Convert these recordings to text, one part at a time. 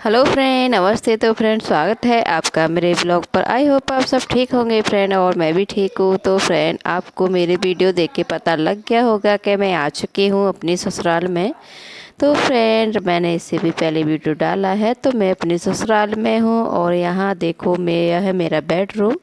Hello friend, नमस्ते। तो friend, स्वागत है आपका मेरे ब्लॉग पर। आई होप आप सब ठीक होंगे फ्रेंड, और मैं भी ठीक हूँ। तो फ्रेंड, आपको मेरे वीडियो देख के पता लग गया होगा कि मैं आ चुकी हूँ अपनी ससुराल में। तो फ्रेंड, मैंने इससे भी पहले वीडियो डाला है। तो मैं अपने ससुराल में हूँ और यहाँ देखो, यह है मेरा बेडरूम।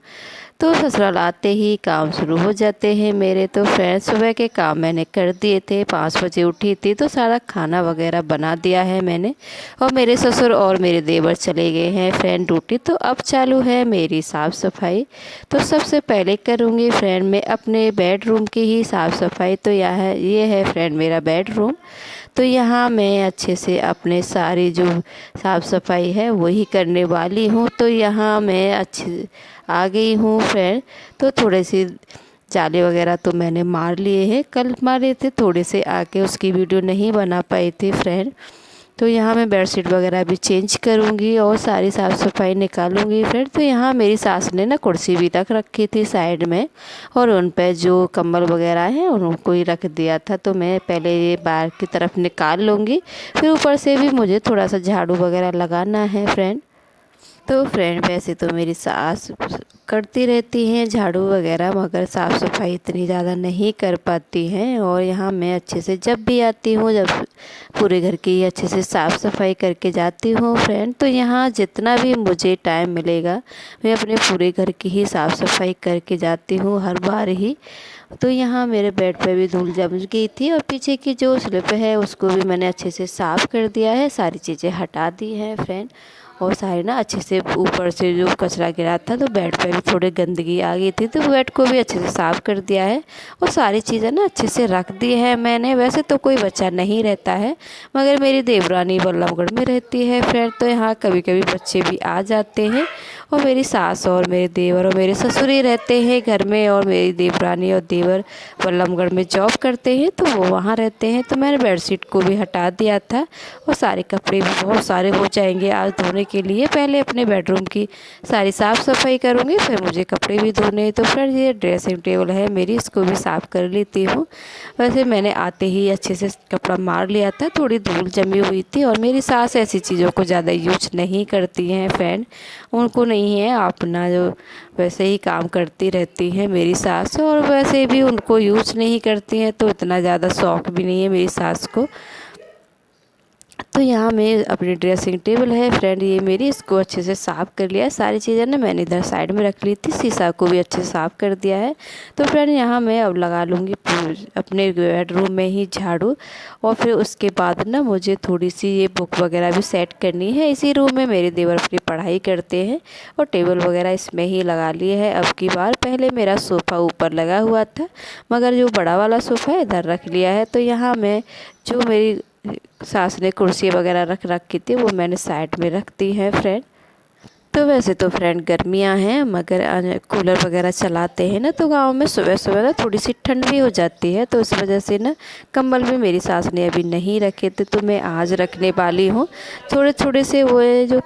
तो ससुराल आते ही काम शुरू हो जाते हैं मेरे। तो फ्रेंड, सुबह के काम मैंने कर दिए थे, 5 बजे उठी थी तो सारा खाना वगैरह बना दिया है मैंने। और मेरे ससुर और मेरे देवर चले गए हैं फ्रेंड ड्यूटी। तो अब चालू है मेरी साफ़ सफाई। तो सबसे पहले करूँगी फ्रेंड मैं अपने बेडरूम की ही साफ़ सफाई। तो ये है फ्रेंड मेरा बेडरूम। तो यहाँ मैं अच्छे से अपने सारी जो साफ़ सफाई है वही करने वाली हूँ। तो यहाँ मैं अच्छे आ गई हूँ फ्रेंड। तो थोड़े से जाले वगैरह तो मैंने मार लिए हैं, कल मारे थे थोड़े से, आके उसकी वीडियो नहीं बना पाई थी फ्रेंड। तो यहाँ मैं बेडशीट वगैरह भी चेंज करूँगी और सारी साफ़ सफाई निकालूंगी फ्रेंड। तो यहाँ मेरी सास ने ना कुर्सी भी रख रखी थी साइड में, और उन पर जो कंबल वगैरह है उनको ही रख दिया था। तो मैं पहले ये बाहर की तरफ निकाल लूँगी, फिर ऊपर से भी मुझे थोड़ा सा झाड़ू वगैरह लगाना है फ्रेंड। तो फ्रेंड, वैसे तो मेरी सास करती रहती हैं झाड़ू वगैरह, मगर साफ़ सफाई इतनी ज़्यादा नहीं कर पाती हैं। और यहाँ मैं अच्छे से जब भी आती हूँ, जब पूरे घर की अच्छे से साफ़ सफाई करके जाती हूँ फ्रेंड। तो यहाँ जितना भी मुझे टाइम मिलेगा, मैं अपने पूरे घर की ही साफ़ सफाई करके जाती हूँ हर बार ही। तो यहाँ मेरे बेड पे भी धूल जम गई थी, और पीछे की जो स्लिप है उसको भी मैंने अच्छे से साफ़ कर दिया है, सारी चीज़ें हटा दी हैं फ्रेंड। और सारी ना अच्छे से ऊपर से जो कचरा गिरा था, तो बेड पे भी थोड़ी गंदगी आ गई थी, तो बेड को भी अच्छे से साफ़ कर दिया है। और सारी चीज़ें ना अच्छे से रख दी है मैंने। वैसे तो कोई बच्चा नहीं रहता है, मगर मेरी देवरानी बल्लभगढ़ में रहती है फ्रेंड। तो यहाँ कभी कभी बच्चे भी आ जाते हैं, और मेरी सास और मेरे देवर और मेरे ससुर ही रहते हैं घर में, और मेरी देवरानी और देवर बल्लभगढ़ में जॉब करते हैं तो वो वहाँ रहते हैं। तो मैंने बेडशीट को भी हटा दिया था, और सारे कपड़े भी बहुत सारे हो जाएंगे आज धोने के लिए। पहले अपने बेडरूम की सारी साफ़ सफाई करूँगी, फिर मुझे कपड़े भी धोने हैं। तो फ्रेंड, ये ड्रेसिंग टेबल है मेरी, इसको भी साफ़ कर लेती हूँ। वैसे मैंने आते ही अच्छे से कपड़ा मार लिया था, थोड़ी धूल जमी हुई थी। और मेरी सास ऐसी चीज़ों को ज़्यादा यूज नहीं करती हैं फ्रेंड, उनको नहीं है अपना, जो वैसे ही काम करती रहती हैं मेरी सास। और वैसे भी उनको यूज नहीं करती हैं, तो इतना ज़्यादा शौक़ भी नहीं है मेरी सास को। तो यहाँ मैं अपनी ड्रेसिंग टेबल है फ्रेंड ये मेरी, इसको अच्छे से साफ़ कर लिया। सारी चीज़ें ना मैंने इधर साइड में रख ली थी, शीशा को भी अच्छे से साफ़ कर दिया है। तो फ्रेंड, यहाँ मैं अब लगा लूँगी अपने बेडरूम में ही झाड़ू। और फिर उसके बाद ना मुझे थोड़ी सी ये बुक वगैरह भी सेट करनी है। इसी रूम में मेरे देवर अपनी पढ़ाई करते हैं, और टेबल वगैरह इसमें ही लगा लिए है अब की बार। पहले मेरा सोफ़ा ऊपर लगा हुआ था, मगर जो बड़ा वाला सोफ़ा है इधर रख लिया है। तो यहाँ मैं जो मेरी सास ने कुर्सी वगैरह रख रखी थी, वो मैंने साइड में रख दी है फ्रेंड। तो वैसे तो फ्रेंड गर्मियां हैं, मगर कूलर वगैरह चलाते हैं ना, तो गांव में सुबह सुबह ना थोड़ी सी ठंड भी हो जाती है। तो इस वजह से ना कंबल भी मेरी सास ने अभी नहीं रखे थे, तो मैं आज रखने वाली हूँ। थोड़े थोड़े से वो जो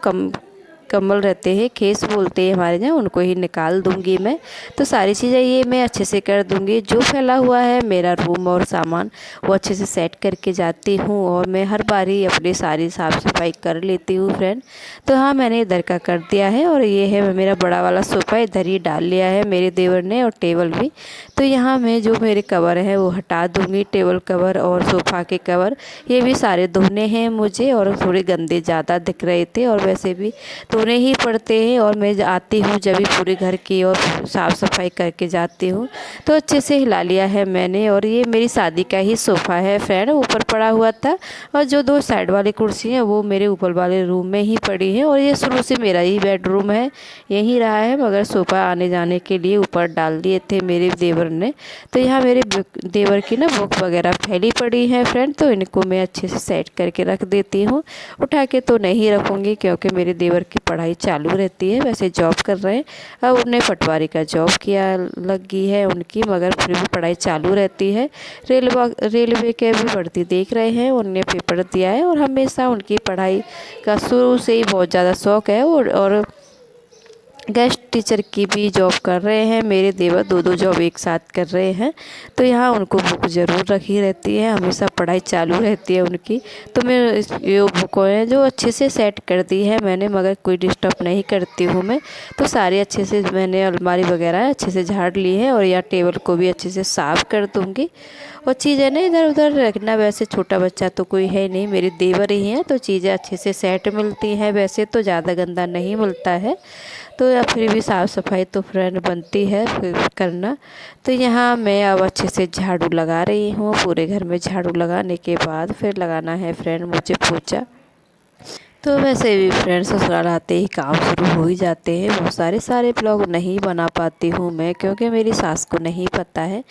कम्बल रहते हैं, खेस बोलते हैं हमारे यहाँ, उनको ही निकाल दूंगी मैं। तो सारी चीज़ें ये मैं अच्छे से कर दूंगी। जो फैला हुआ है मेरा रूम और सामान, वो अच्छे से सेट करके जाती हूँ, और मैं हर बार ही अपनी सारी साफ़ सफाई कर लेती हूँ फ्रेंड। तो हाँ, मैंने इधर का कर दिया है, और ये है मेरा बड़ा वाला सोफ़ा, इधर ही डाल लिया है मेरे देवर ने, और टेबल भी। तो यहाँ मैं जो मेरे कवर हैं वो हटा दूँगी, टेबल कवर और सोफ़ा के कवर, ये भी सारे धोने हैं मुझे। और थोड़े गंदे ज़्यादा दिख रहे थे, और वैसे भी धोने ही पड़ते हैं। और मैं आती हूँ जब भी पूरे घर की और साफ़ सफाई करके जाती हूँ। तो अच्छे से हिला लिया है मैंने। और ये मेरी शादी का ही सोफ़ा है फ्रेंड, ऊपर पड़ा हुआ था, और जो 2 साइड वाली कुर्सी हैं वो मेरे ऊपर वाले रूम में ही पड़ी है। और ये शुरू से मेरा ही बेडरूम है, यही रहा है, मगर सोफ़ा आने जाने के लिए ऊपर डाल दिए थे मेरे देवर ने। तो यहाँ मेरे देवर की ना बुक वगैरह फैली पड़ी है फ्रेंड, तो इनको मैं अच्छे से सेट करके रख देती हूँ। उठा के तो नहीं रखूँगी, क्योंकि मेरे देवर की पढ़ाई चालू रहती है, वैसे जॉब कर रहे हैं। अब उन्हें पटवारी का जॉब किया लगी है उनकी, मगर फिर भी पढ़ाई चालू रहती है। रेलवे के भी भर्ती देख रहे हैं, उन्होंने पेपर दिया है। और हमेशा उनकी पढ़ाई का शुरू से ही बहुत ज़्यादा शौक़ है, और गेस्ट टीचर की भी जॉब कर रहे हैं। मेरे देवर दो दो जॉब एक साथ कर रहे हैं, तो यहाँ उनको बुक ज़रूर रखी रहती है, हमेशा पढ़ाई चालू रहती है उनकी। तो मैं ये बुकों हैं जो अच्छे से सेट कर दी है मैंने, मगर कोई डिस्टर्ब नहीं करती हूँ मैं। तो सारे अच्छे से मैंने अलमारी वगैरह अच्छे से झाड़ ली है, और यहाँ टेबल को भी अच्छे से साफ़ कर दूँगी। और चीज़ें ना इधर उधर रखना, वैसे छोटा बच्चा तो कोई है नहीं, मेरे देवर ही हैं, तो चीज़ें अच्छे से सेट मिलती हैं। वैसे तो ज़्यादा गंदा नहीं मिलता है, तो या फिर भी साफ़ सफाई तो फ्रेंड बनती है करना। तो यहाँ मैं अब अच्छे से झाड़ू लगा रही हूँ। पूरे घर में झाड़ू लगाने के बाद फिर लगाना है फ्रेंड मुझे पोछा। तो वैसे भी फ्रेंड्स ससुराल आते ही काम शुरू हो ही जाते हैं। बहुत सारे ब्लॉग नहीं बना पाती हूँ मैं, क्योंकि मेरी सास को नहीं पता है,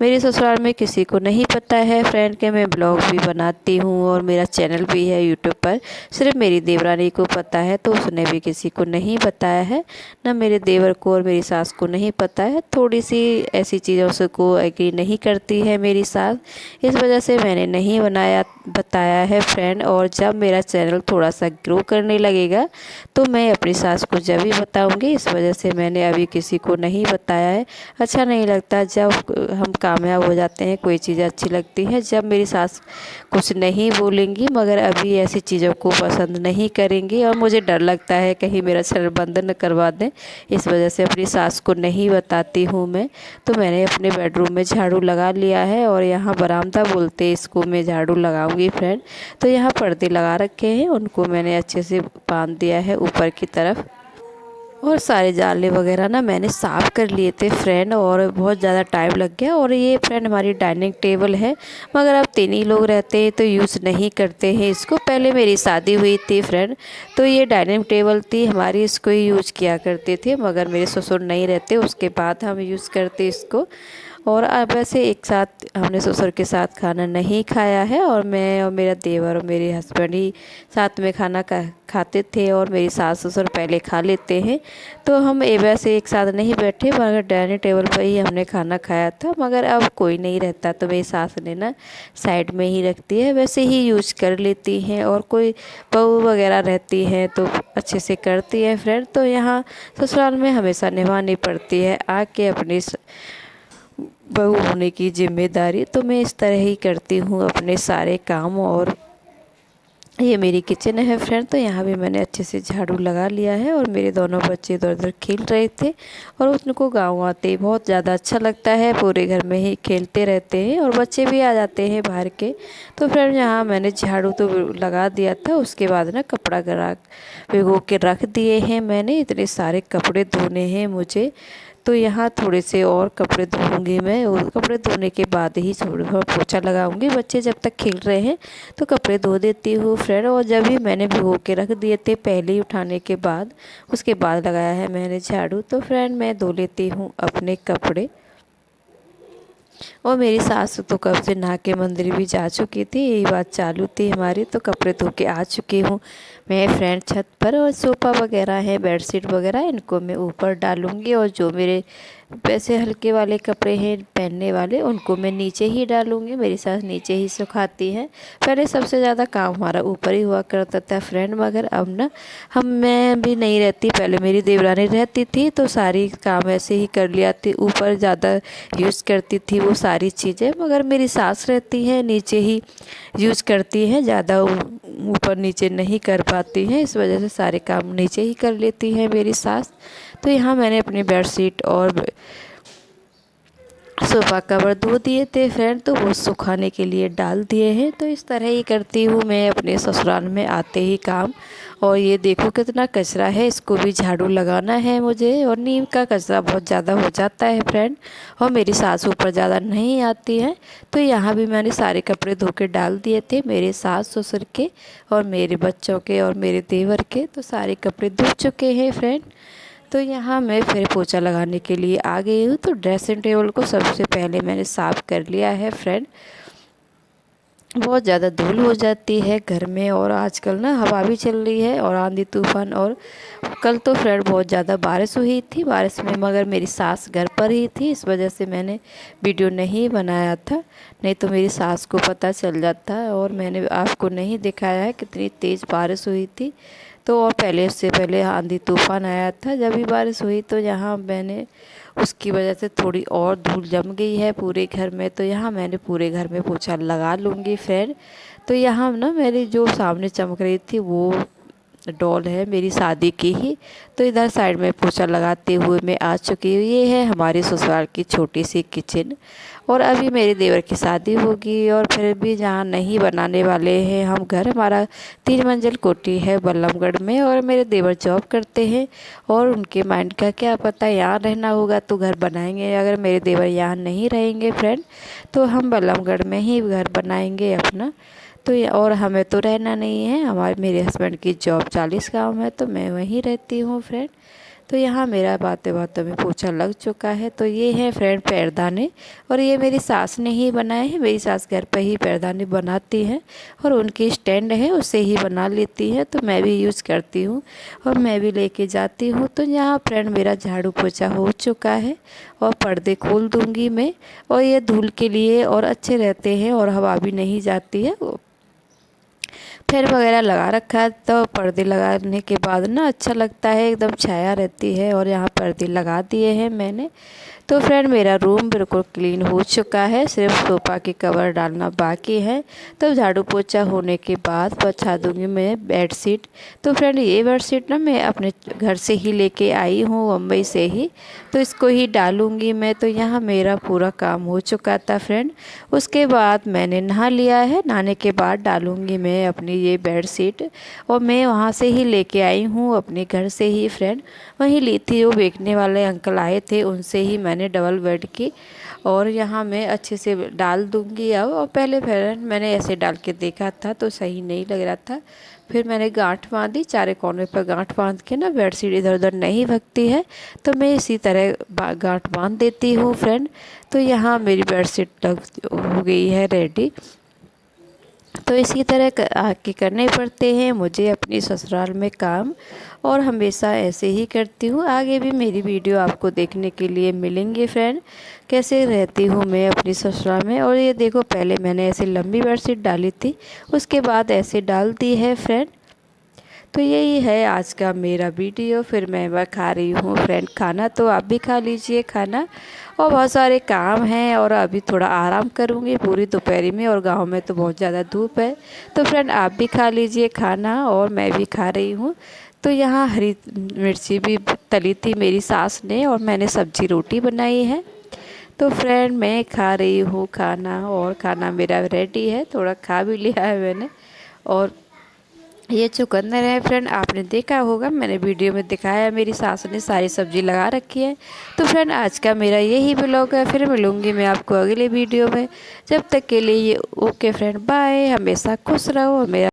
मेरे ससुराल में किसी को नहीं पता है फ्रेंड के मैं ब्लॉग भी बनाती हूँ, और मेरा चैनल भी है यूट्यूब पर। सिर्फ मेरी देवरानी को पता है, तो उसने भी किसी को नहीं बताया है, ना मेरे देवर को और मेरी सास को नहीं पता है। थोड़ी सी ऐसी चीज़ों से को एग्री नहीं करती है मेरी सास, इस वजह से मैंने नहीं बताया है फ्रेंड। और जब मेरा चैनल थोड़ा सा ग्रो करने लगेगा तो मैं अपनी सास को जब भी बताऊंगी, इस वजह से मैंने अभी किसी को नहीं बताया है। अच्छा नहीं लगता जब हम कामयाब हो जाते हैं, कोई चीज़ अच्छी लगती है जब मेरी सास कुछ नहीं बोलेंगी, मगर अभी ऐसी चीज़ों को पसंद नहीं करेंगी, और मुझे डर लगता है कहीं मेरा चैनल बंद न करवा दें, इस वजह से अपनी सास को नहीं बताती हूँ मैं। तो मैंने अपने बेडरूम में झाड़ू लगा लिया है, और यहाँ बरामदा बोलते हैं इसको, मैं झाड़ू लगाऊंगी फ्रेंड। तो यहाँ पर्दे लगा रखे हैं, उनको मैंने अच्छे से बांध दिया है ऊपर की तरफ, और सारे जाले वगैरह ना मैंने साफ़ कर लिए थे फ्रेंड, और बहुत ज़्यादा टाइम लग गया। और ये फ्रेंड हमारी डाइनिंग टेबल है, मगर अब 3 ही लोग रहते हैं तो यूज़ नहीं करते हैं इसको। पहले मेरी शादी हुई थी फ्रेंड, तो ये डाइनिंग टेबल थी हमारी, इसको ही यूज़ किया करते थे, मगर मेरे ससुर नहीं रहते, उसके बाद हम यूज़ करते इसको। और अब वैसे एक साथ हमने ससुर के साथ खाना नहीं खाया है, और मैं और मेरा देवर और मेरे हस्बैंड ही साथ में खाना खाते थे, और मेरी सास ससुर पहले खा लेते हैं। तो हम वैसे एक साथ नहीं बैठे, मगर डाइनिंग टेबल पर ही हमने खाना खाया था। मगर अब कोई नहीं रहता, तो मेरी सास ने ना साइड में ही रखती है, वैसे ही यूज कर लेती हैं। और कोई बहू वगैरह रहती हैं तो अच्छे से करती है फ्रेंड। तो यहाँ ससुराल में हमेशा निभानी पड़ती है आके अपनी बहू होने की जिम्मेदारी। तो मैं इस तरह ही करती हूँ अपने सारे काम। और ये मेरी किचन है फ्रेंड, तो यहाँ भी मैंने अच्छे से झाड़ू लगा लिया है। और मेरे दोनों बच्चे इधर उधर खेल रहे थे, और उनको गाँव आते ही बहुत ज़्यादा अच्छा लगता है, पूरे घर में ही खेलते रहते हैं, और बच्चे भी आ जाते हैं बाहर के। तो फ्रेंड यहाँ मैंने झाड़ू तो लगा दिया था, उसके बाद ना कपड़ा भिगो के रख दिए हैं मैंने। इतने सारे कपड़े धोने हैं मुझे, तो यहाँ थोड़े से और कपड़े धोऊंगी मैं, और कपड़े धोने के बाद ही थोड़ा पोछा लगाऊंगी। बच्चे जब तक खेल रहे हैं तो कपड़े धो देती हूँ फ्रेंड। और जब भी मैंने भिगो के रख दिए थे पहले ही उठाने के बाद, उसके बाद लगाया है मैंने झाड़ू। तो फ्रेंड मैं धो लेती हूँ अपने कपड़े। और मेरी सास तो कब से नहा के मंदिर भी जा चुकी थी, यही बात चालू थी हमारी। तो कपड़े धो के आ चुकी हूँ मैं फ्रेंड छत पर। और सोफ़ा वगैरह है, बेडशीट वगैरह, इनको मैं ऊपर डालूँगी, और जो मेरे वैसे हल्के वाले कपड़े हैं पहनने वाले, उनको मैं नीचे ही डालूँगी। मेरी सास नीचे ही सुखाती हैं। पहले सबसे ज़्यादा काम हमारा ऊपर ही हुआ करता था फ्रेंड, मगर अब ना मैं भी नहीं रहती, पहले मेरी देवरानी रहती थी, तो सारी काम ऐसे ही कर लिया थी, ऊपर ज़्यादा यूज़ करती थी वो सारी चीज़ें। मगर मेरी सास रहती है, नीचे ही यूज़ करती हैं, ज़्यादा ऊपर नीचे नहीं कर पाती हैं, इस वजह से सारे काम नीचे ही कर लेती हैं मेरी सास। तो यहाँ मैंने अपनी बेडशीट और सोफ़ा कवर धो दिए थे फ्रेंड, तो वो सुखाने के लिए डाल दिए हैं। तो इस तरह ही करती हूँ मैं अपने ससुराल में आते ही काम। और ये देखो कितना कचरा है, इसको भी झाड़ू लगाना है मुझे। और नीम का कचरा बहुत ज़्यादा हो जाता है फ्रेंड, और मेरी सास ऊपर ज़्यादा नहीं आती है। तो यहाँ भी मैंने सारे कपड़े धो के डाल दिए थे, मेरे सास ससुर के और मेरे बच्चों के और मेरे देवर के। तो सारे कपड़े धुल चुके हैं फ्रेंड। तो यहाँ मैं फिर पोछा लगाने के लिए आ गई हूँ। तो ड्रेसिंग टेबल को सबसे पहले मैंने साफ़ कर लिया है फ्रेंड। बहुत ज़्यादा धूल हो जाती है घर में, और आजकल ना हवा भी चल रही है और आंधी तूफान। और कल तो फ्रेंड बहुत ज़्यादा बारिश हुई थी, बारिश में मगर मेरी सास घर पर ही थी, इस वजह से मैंने वीडियो नहीं बनाया था, नहीं तो मेरी सास को पता चल जाता। और मैंने आपको नहीं दिखाया है कितनी तेज़ बारिश हुई थी। तो और पहले उससे पहले आंधी तूफ़ान आया था जब भी बारिश हुई, तो यहाँ मैंने उसकी वजह से थोड़ी और धूल जम गई है पूरे घर में। तो यहाँ मैंने पूरे घर में पोछा लगा लूँगी फ्रेंड। तो यहाँ ना मेरी जो सामने चमक रही थी वो डॉल है मेरी शादी की ही, तो इधर साइड में पोछा लगाते हुए मैं आ चुकी हूँ। ये है हमारी ससुराल की छोटी सी किचन, और अभी मेरे देवर की शादी होगी और फिर भी जहाँ नहीं बनाने वाले हैं हम घर। हमारा 3 मंजिल कोठी है बल्लभगढ़ में, और मेरे देवर जॉब करते हैं और उनके माइंड का क्या पता, यहाँ रहना होगा तो घर बनाएंगे। अगर मेरे देवर यहाँ नहीं रहेंगे फ्रेंड तो हम बल्लभगढ़ में ही घर बनाएंगे अपना। तो और हमें तो रहना नहीं है, हमारे मेरे हस्बैंड की जॉब 40 गाँव में, तो मैं वहीं रहती हूँ फ्रेंड। तो यहाँ मेरा बातें बातों में पोछा लग चुका है। तो ये है फ्रेंड पैरदाने, और ये मेरी सास ने ही बनाए हैं। मेरी सास घर पे ही पैरदाने बनाती हैं और उनकी स्टैंड है उससे ही बना लेती है, तो मैं भी यूज़ करती हूँ और मैं भी लेके जाती हूँ। तो यहाँ फ्रेंड मेरा झाड़ू पोछा हो चुका है और पर्दे खोल दूँगी मैं, और ये धूल के लिए और अच्छे रहते हैं और हवा भी नहीं जाती है। फैन वगैरह लगा रखा है, तो पर्दे लगाने के बाद ना अच्छा लगता है, एकदम छाया रहती है। और यहाँ पर्दे लगा दिए हैं मैंने। तो फ्रेंड मेरा रूम बिल्कुल क्लीन हो चुका है, सिर्फ सोफ़ा के कवर डालना बाकी है। तो झाड़ू पोछा होने के बाद बिछा दूँगी मैं बेडशीट। तो फ्रेंड ये बेडशीट ना मैं अपने घर से ही लेके आई हूँ, मुंबई से ही, तो इसको ही डालूँगी मैं। तो यहाँ मेरा पूरा काम हो चुका था फ्रेंड। उसके बाद मैंने नहा लिया है, नहाने के बाद डालूँगी मैं अपनी ये बेडशीट, और मैं वहाँ से ही लेके आई हूँ अपने घर से ही फ्रेंड। वहीं ली थी, वो बेचने वाले अंकल आए थे उनसे ही मैंने डबल बेड की, और यहाँ मैं अच्छे से डाल दूँगी अब। और पहले फ्रेंड मैंने ऐसे डाल के देखा था तो सही नहीं लग रहा था, फिर मैंने गांठ बांधी, चारे कोने पर गांठ बांध के ना बेडशीट इधर उधर नहीं भगती है, तो मैं इसी तरह गांठ बांध देती हूँ फ्रेंड। तो यहाँ मेरी बेडशीट हो गई है रेडी। तो इसी तरह आके करने पड़ते हैं मुझे अपनी ससुराल में काम, और हमेशा ऐसे ही करती हूँ। आगे भी मेरी वीडियो आपको देखने के लिए मिलेंगे फ्रेंड, कैसे रहती हूँ मैं अपनी ससुराल में। और ये देखो पहले मैंने ऐसे लंबी बेडशीट डाली थी, उसके बाद ऐसे डाल दी है फ्रेंड। तो यही है आज का मेरा वीडियो। फिर मैं खा रही हूँ फ्रेंड खाना, तो आप भी खा लीजिए खाना। और बहुत सारे काम हैं और अभी थोड़ा आराम करूँगी पूरी दोपहर में, और गांव में तो बहुत ज़्यादा धूप है। तो फ्रेंड आप भी खा लीजिए खाना, और मैं भी खा रही हूँ। तो यहाँ हरी मिर्ची भी तली थी मेरी सास ने, और मैंने सब्जी रोटी बनाई है। तो फ्रेंड मैं खा रही हूँ खाना, और खाना मेरा रेडी है, थोड़ा खा भी लिया है मैंने। और ये चुकंदर है फ्रेंड, आपने देखा होगा, मैंने वीडियो में दिखाया, मेरी सास ने सारी सब्जी लगा रखी है। तो फ्रेंड आज का मेरा यही ब्लॉग है, फिर मिलूँगी मैं आपको अगले वीडियो में। जब तक के लिए ये ओके फ्रेंड, बाय। हमेशा खुश रहो। मेरा